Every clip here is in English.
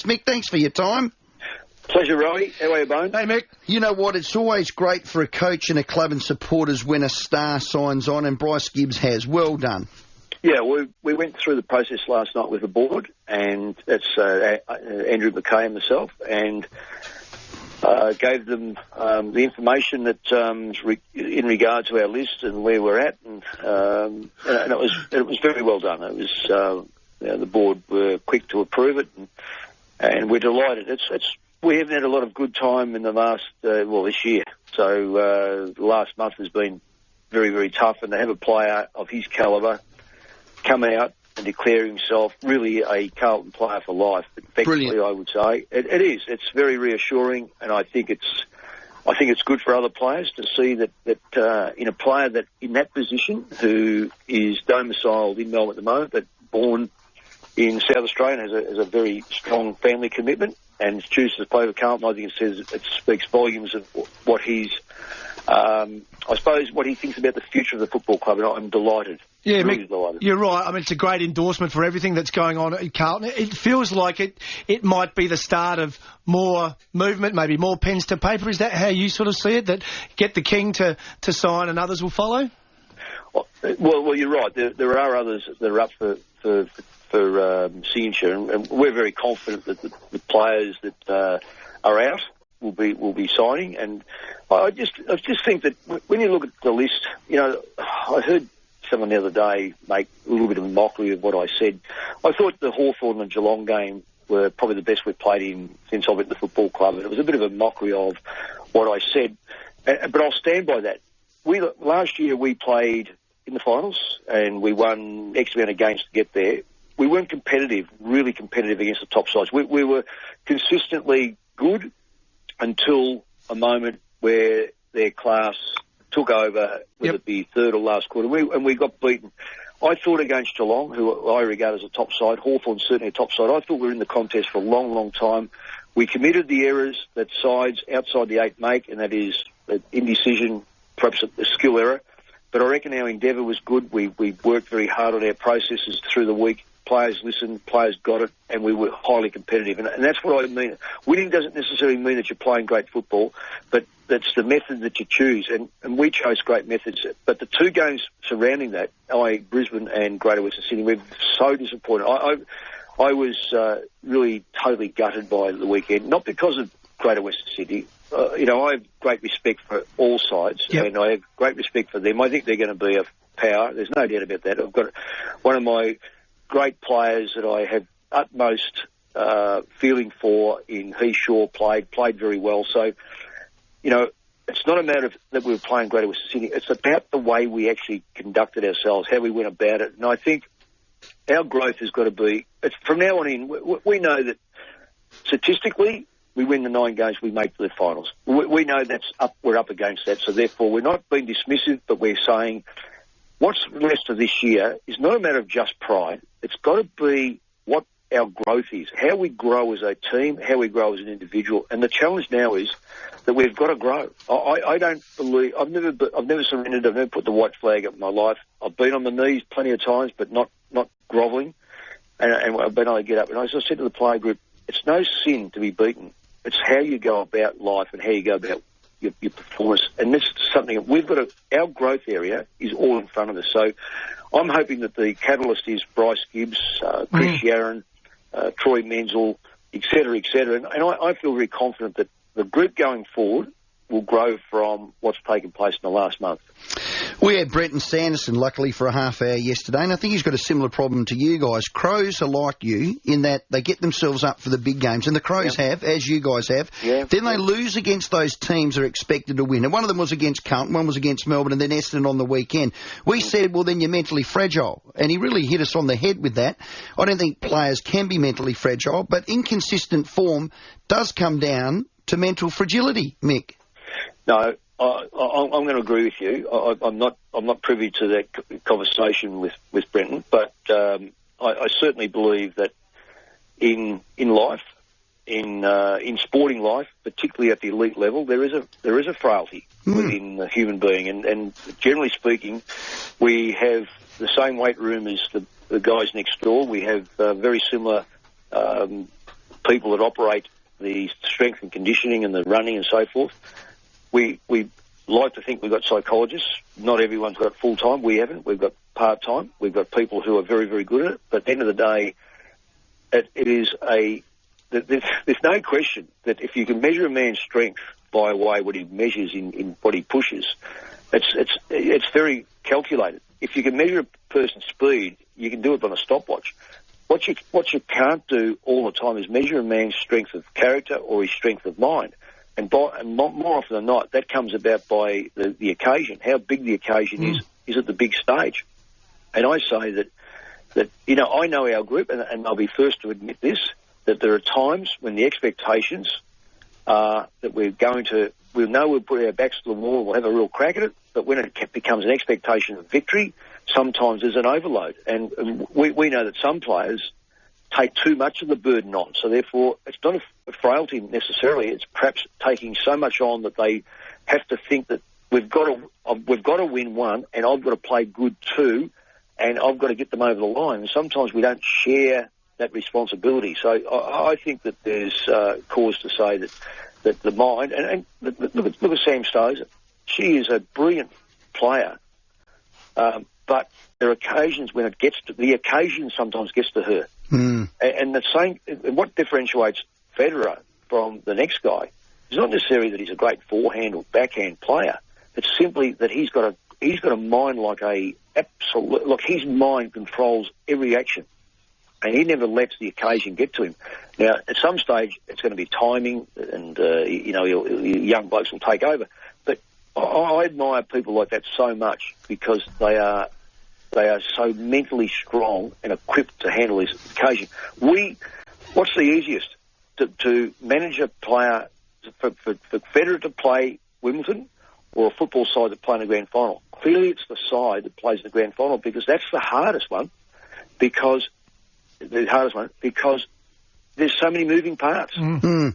Mick, thanks for your time. Pleasure, Robbie. How are you, Bone? Hey, Mick. You know what? It's always great for a coach and a club and supporters when a star signs on, and Bryce Gibbs has. Well done. Yeah, we went through the process last night with the board, and that's Andrew McKay and myself, and gave them the information that in regard to our list and where we're at, and it was very well done. It was the board were quick to approve it, and we're delighted. We haven't had a lot of good time in the last this year. So the last month has been very, very tough, and to have a player of his calibre come out and declare himself really a Carlton player for life. Effectively, brilliant. I would say it is. It's very reassuring, and I think it's good for other players to see that in a player that in that position who is domiciled in Melbourne at the moment, but born in South Australia and has a very strong family commitment and chooses to play for Carlton. I think it speaks volumes of what he's. I suppose what he thinks about the future of the football club, and I'm delighted. Yeah, really Mick, delighted. You're right. I mean, it's a great endorsement for everything that's going on at Carlton. It feels like it might be the start of more movement, maybe more pens to paper. Is that how you sort of see it, that get the king to sign and others will follow? Well, you're right. There are others that are up for signature, and we're very confident that the players that are out will be signing. And I just think that when you look at the list, I heard someone the other day make a little bit of a mockery of what I said. I thought the Hawthorn and Geelong game were probably the best we've played in since I've been at the football club, and it was a bit of a mockery of what I said. But I'll stand by that. Last year we played in the finals, and we won X amount of games to get there. We weren't competitive, really competitive against the top sides. We were consistently good until a moment where their class took over, whether it be third or last quarter, and we got beaten. I thought against Geelong, who I regard as a top side, Hawthorn certainly a top side, I thought we were in the contest for a long, long time. We committed the errors that sides outside the 8 make, and that is indecision, perhaps a skill error. But I reckon our endeavour was good. We worked very hard on our processes through the week. Players listened, players got it, and we were highly competitive. And that's what I mean. Winning doesn't necessarily mean that you're playing great football, but that's the method that you choose. And we chose great methods. But the two games surrounding that, Brisbane and Greater Western Sydney, we're so disappointed. I was really totally gutted by the weekend, not because of Greater Western Sydney. I have great respect for all sides, and I have great respect for them. I think they're going to be a power. There's no doubt about that. I've got one of my great players that I have utmost feeling for in Shaw played very well. So, it's not a matter of that we were playing Greater Western Sydney. It's about the way we actually conducted ourselves, how we went about it. And I think our growth has got to be, from now on in, we know that statistically we win the 9 games we make to the finals. We know we're up against that. So therefore we're not being dismissive, but we're saying what's left of this year is not a matter of just pride. It's got to be what our growth is, how we grow as a team, how we grow as an individual. And the challenge now is that we've got to grow. I don't believe, I've never surrendered, I've never put the white flag up in my life. I've been on my knees plenty of times, but not grovelling. And I've been able to get up. And as I said to the player group, it's no sin to be beaten. It's how you go about life and how you go about your performance. And this is something that we've got our growth area is all in front of us. So I'm hoping that the catalyst is Bryce Gibbs, Chris Yaron, Troy Menzel, et cetera, et cetera. And I feel very confident that the group going forward will grow from what's taken place in the last month. We had Brenton Sanderson, luckily, for a half hour yesterday, and I think he's got a similar problem to you guys. Crows are like you in that they get themselves up for the big games, and the Crows have, as you guys have. Yeah. Then they lose against those teams that are expected to win. And one of them was against Carlton, one was against Melbourne, and then Essendon on the weekend. We said, well, then you're mentally fragile. And he really hit us on the head with that. I don't think players can be mentally fragile, but inconsistent form does come down to mental fragility, Mick. No, I'm going to agree with you. I'm not privy to that conversation with Brenton, but I certainly believe that in life, in sporting life, particularly at the elite level, there is a frailty within the human being, and generally speaking, we have the same weight room as the guys next door. We have very similar people that operate the strength and conditioning and the running and so forth. We like to think we've got psychologists. Not everyone's got full-time. We haven't. We've got part-time. We've got people who are very, very good at it. But at the end of the day, there's no question that if you can measure a man's strength by way what he measures in what he pushes, it's very calculated. If you can measure a person's speed, you can do it on a stopwatch. What you can't do all the time is measure a man's strength of character or his strength of mind. And more often than not, that comes about by the occasion, how big the occasion is at the big stage. And I say that I know our group, and I'll be first to admit this, that there are times when the expectations are that we'll know we'll put our backs to the wall, we'll have a real crack at it, but when it becomes an expectation of victory, sometimes there's an overload. And we know that some players take too much of the burden on, so therefore it's not a frailty necessarily, it's perhaps taking so much on that they have to think that we've got to win one, and I've got to play good too, and I've got to get them over the line. And sometimes we don't share that responsibility. So I think that there's cause to say that the mind, and look at Sam Stosur. She is a brilliant player, but there are occasions when the occasion sometimes gets to her. And the same, what differentiates Federer from the next guy is not necessarily that he's a great forehand or backhand player. It's simply that he's got a mind like his mind controls every action, and he never lets the occasion get to him. Now, at some stage, it's going to be timing, and young blokes will take over. But I admire people like that so much because they are so mentally strong and equipped to handle this occasion. What's the easiest? To manage a player, for Federer to play Wimbledon or a football side that play in the grand final? Clearly it's the side that plays in the grand final because that's the hardest one because there's so many moving parts. And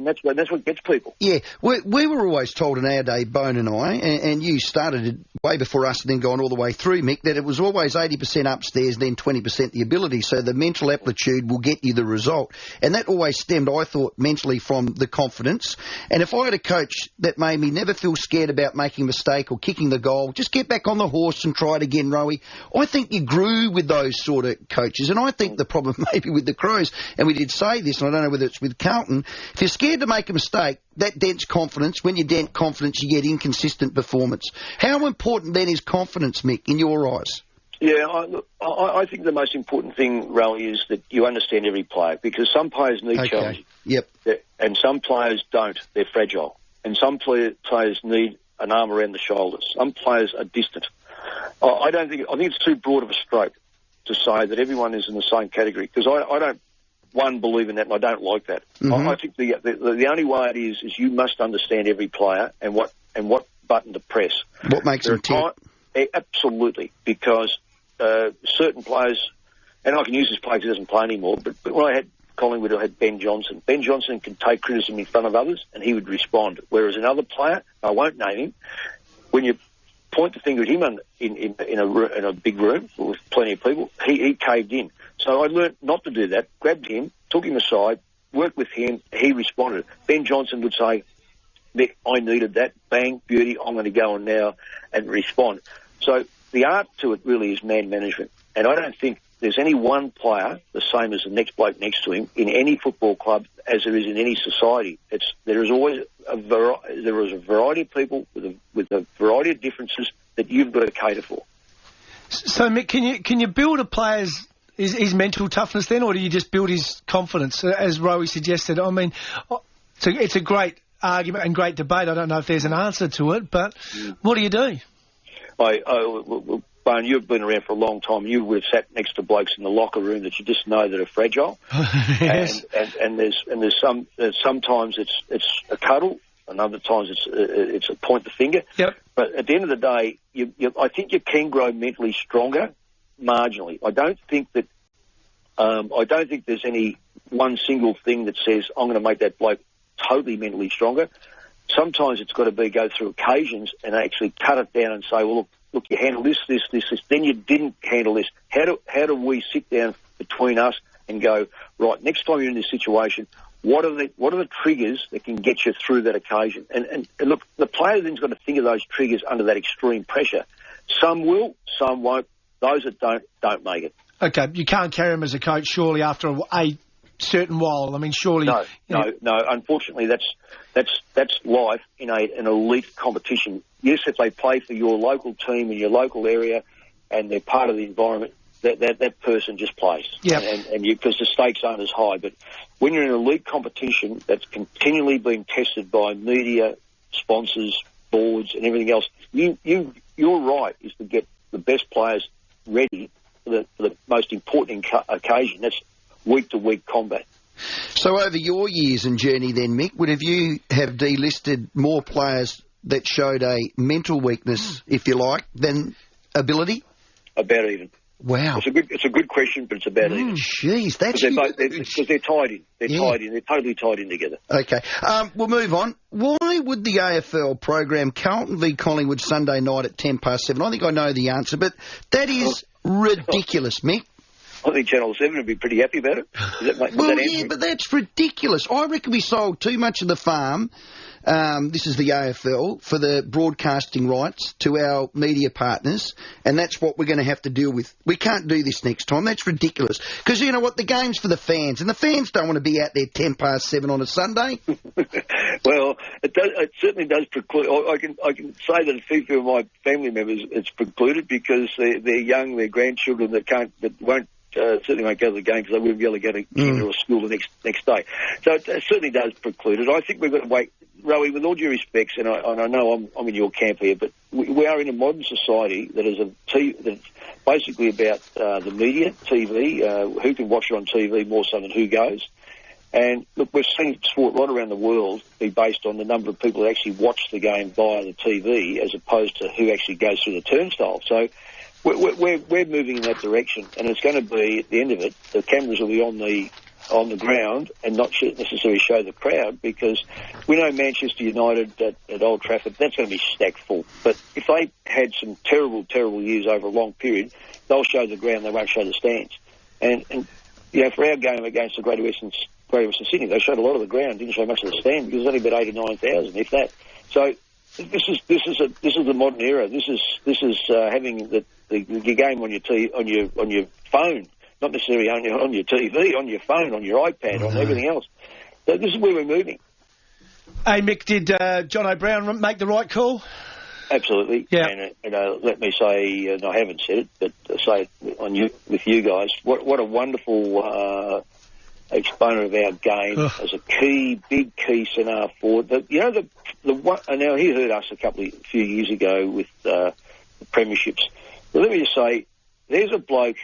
that's what gets people. Yeah, we were always told in our day, Bone and I, and you started it way before us and then gone all the way through, Mick, that it was always 80% upstairs, then 20% the ability. So the mental aptitude will get you the result. And that always stemmed, I thought, mentally from the confidence. And if I had a coach that made me never feel scared about making a mistake or kicking the goal, just get back on the horse and try it again, Rowie, I think you grew with those sort of coaches. And I think the problem maybe with the Crows, and we did say this, and I don't know whether it's with Carlton, if you're scared to make a mistake, that dents confidence. When you dent confidence, you get inconsistent performance. How important then is confidence, Mick, in your eyes? Yeah, I think the most important thing, Rowie, is that you understand every player, because some players need challenging. Yep. And some players don't. They're fragile. And some players need an arm around the shoulders. Some players are distant. I think it's too broad of a stroke to say that everyone is in the same category, because I don't believe in that, and I don't like that. Mm-hmm. I think the only way it is you must understand every player and what button to press. What makes them tick? Absolutely, because certain players, and I can use this player because he doesn't play anymore, but when I had Collingwood, I had Ben Johnson. Ben Johnson can take criticism in front of others, and he would respond. Whereas another player, I won't name him, when you point the finger at him in a big room with plenty of people, he caved in. So I learnt not to do that, grabbed him, took him aside, worked with him, he responded. Ben Johnson would say, Mick, I needed that, bang, beauty, I'm going to go on now and respond. So the art to it really is man management. And I don't think there's any one player the same as the next bloke next to him in any football club as there is in any society. There is always a variety of people with a variety of differences that you've got to cater for. So, Mick, can you build a player's his mental toughness then, or do you just build his confidence, as Rowie suggested? I mean, it's a great argument and great debate. I don't know if there's an answer to it, but what do you do? Bone, you've been around for a long time. You would have sat next to blokes in the locker room that you just know that are fragile. Yes. And there's sometimes it's a cuddle, and other times it's a point the finger. Yep. But at the end of the day, I think you can grow mentally stronger. Marginally. I don't think there's any one single thing that says I'm going to make that bloke totally mentally stronger. Sometimes it's got to go through occasions and actually cut it down and say, well, look, you handle this, then you didn't handle this. How do we sit down between us and go, right, next time you're in this situation, what are the triggers that can get you through that occasion? And look, the player then's got to think of those triggers under that extreme pressure. Some will, some won't. Those that don't make it. Okay, you can't carry him as a coach, surely, after a certain while. I mean, surely... No. Unfortunately, that's life in an elite competition. Yes, if they play for your local team in your local area and they're part of the environment, that person just plays. Yeah. And because the stakes aren't as high. But when you're in an elite competition that's continually being tested by media, sponsors, boards, and everything else, your right is to get the best players ready for the most important occasion. That's week-to-week combat. So over your years and journey then, Mick, would you have delisted more players that showed a mental weakness, if you like, than ability? About even. Wow. It's a good question, but it's about even. Jeez, that's because they're tied in. They're tied in. They're totally tied in together. Okay. We'll move on. Why would the AFL program Carlton v Collingwood Sunday night at 7:10? I think I know the answer, but that is ridiculous, Mick. I think Channel 7 would be pretty happy about it. But that's ridiculous. I reckon we sold too much of the farm, this is the AFL, for the broadcasting rights to our media partners, and that's what we're going to have to deal with. We can't do this next time. That's ridiculous. Because you know what? The game's for the fans, and the fans don't want to be out there 7:10 on a Sunday. Well, it certainly does preclude. I can say that a few of my family members, it's precluded because they're young, they're grandchildren that certainly won't go to the game because they wouldn't be able to go into a school the next day. So it certainly does preclude it. I think we've got to wait. Rowie, with all due respects, and I know I'm in your camp here, but we are in a modern society that is that's basically about the media, TV, who can watch it on TV more so than who goes. And look, we've seen sport right around the world be based on the number of people that actually watch the game via the TV as opposed to who actually goes through the turnstile. So we're moving in that direction, and it's going to be, at the end of it, the cameras will be on the ground and not necessarily show the crowd, because we know Manchester United at Old Trafford, that's going to be stacked full. But if they had some terrible, terrible years over a long period, they'll show the ground, they won't show the stands. And you know, for our game against the Greater Western Sydney, they showed a lot of the ground, didn't show much of the stand, because there's only about 8,000 or 9,000, if that. So this is the modern era. This is having the game on your phone, not necessarily on your TV, on your phone, on your iPad, on everything else. So this is where we're moving. Hey Mick, did John O'Brien make the right call? Absolutely. Yeah. And let me say, and I haven't said it, but say it with you guys. What a wonderful exponent of our game as a big key centre forward. Now he hurt us a few years ago with the premierships. But let me just say, there's a bloke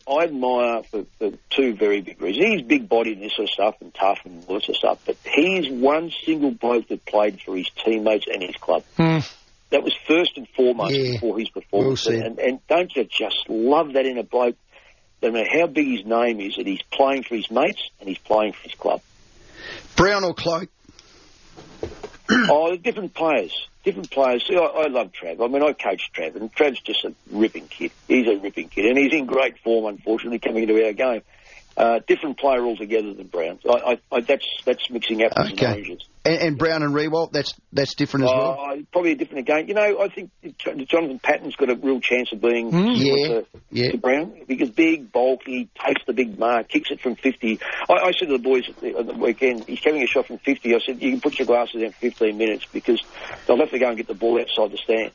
I admire for two very big reasons. He's big-bodied and this sort of stuff and tough and all that sort of stuff, but he's one single bloke that played for his teammates and his club. That was first and foremost before his performance. And don't you just love that in a bloke, no matter how big his name is, that he's playing for his mates and he's playing for his club. Brown or Cloak? Different players. See, I love Trav. I mean, I coached Trav, and Trav's just a ripping kid. He's a ripping kid, and he's in great form, unfortunately, coming into our game. Different player altogether than Brown. That's mixing apples and oranges. And Brown and Rewalt, that's different as well? Probably a different game. You know, I think Jonathan Patton's got a real chance of being to Brown, because big, bulky, takes the big mark, kicks it from 50. I said to the boys on the weekend, he's having a shot from 50. I said, you can put your glasses in 15 minutes because they'll have to go and get the ball outside the stand.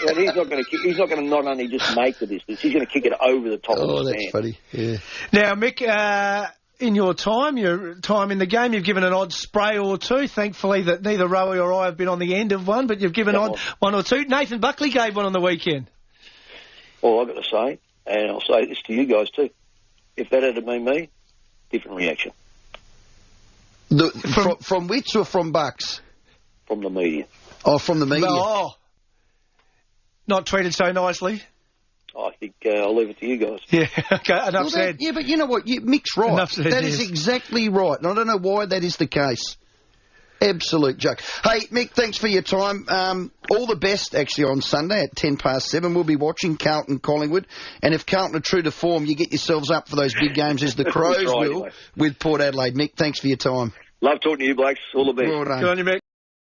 And he's not going to not only just make the distance, he's going to kick it over the top of the stand. Oh, that's funny. Yeah. Now, Mick, in your time in the game, you've given an odd spray or two. Thankfully that neither Rowie or I have been on the end of one, but you've given one or two. Nathan Buckley gave one on the weekend. All I've got to say, and I'll say this to you guys too, if that had been me, different reaction. From which or from Bucks? From the media. Oh, from the media. Oh, not treated so nicely. I think I'll leave it to you guys. Yeah, okay, enough said. Yeah, but you know what? Mick's right. Enough said, that is exactly right, and I don't know why that is the case. Absolute joke. Hey, Mick, thanks for your time. All the best, actually, on Sunday at 7:10. We'll be watching Carlton Collingwood. And if Carlton are true to form, you get yourselves up for those big games as the Crows will with Port Adelaide. Mick, thanks for your time. Love talking to you, Blakes. All the best. Well done. Good on you, Mick.